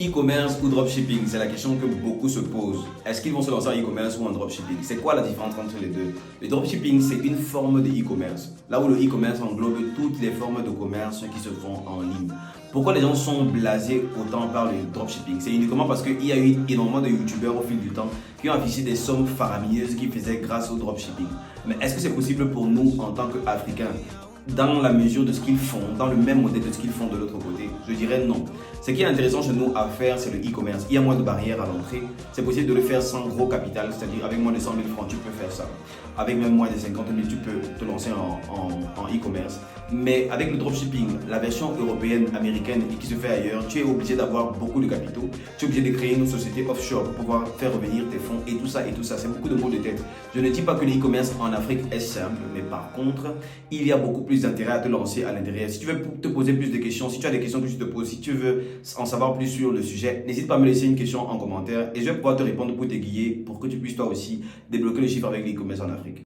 E-commerce ou dropshipping, c'est la question que beaucoup se posent. Est-ce qu'ils vont se lancer en e-commerce ou en dropshipping? C'est quoi la différence entre les deux? Le dropshipping, c'est une forme de e-commerce. Là où le e-commerce englobe toutes les formes de commerce qui se font en ligne. Pourquoi les gens sont blasés autant par le dropshipping? C'est uniquement parce qu'il y a eu énormément de youtubeurs au fil du temps qui ont affiché des sommes faramineuses qu'ils faisaient grâce au dropshipping. Mais est-ce que c'est possible pour nous en tant qu'Africains? Dans la mesure de ce qu'ils font, dans le même modèle de ce qu'ils font de l'autre côté? Je dirais non. Ce qui est intéressant chez nous à faire, c'est le e-commerce. Il y a moins de barrières à l'entrée. C'est possible de le faire sans gros capital, c'est-à-dire avec moins de 100 000 francs, tu peux faire ça. Avec même moins de 50 000, tu peux te lancer en e-commerce. Mais avec le dropshipping, la version européenne, américaine et qui se fait ailleurs, tu es obligé d'avoir beaucoup de capitaux. Tu es obligé de créer une société offshore pour pouvoir faire revenir tes fonds et tout ça et tout ça. C'est beaucoup de mots de tête. Je ne dis pas que le e-commerce en Afrique est simple, mais par contre, il y a beaucoup plus d'intérêt à te lancer à l'intérieur. Si tu veux te poser plus de questions, si tu as des questions que tu te poses, si tu veux en savoir plus sur le sujet, n'hésite pas à me laisser une question en commentaire et je vais pouvoir te répondre pour t'aiguiller pour que tu puisses toi aussi débloquer le chiffre avec l'e-commerce en Afrique.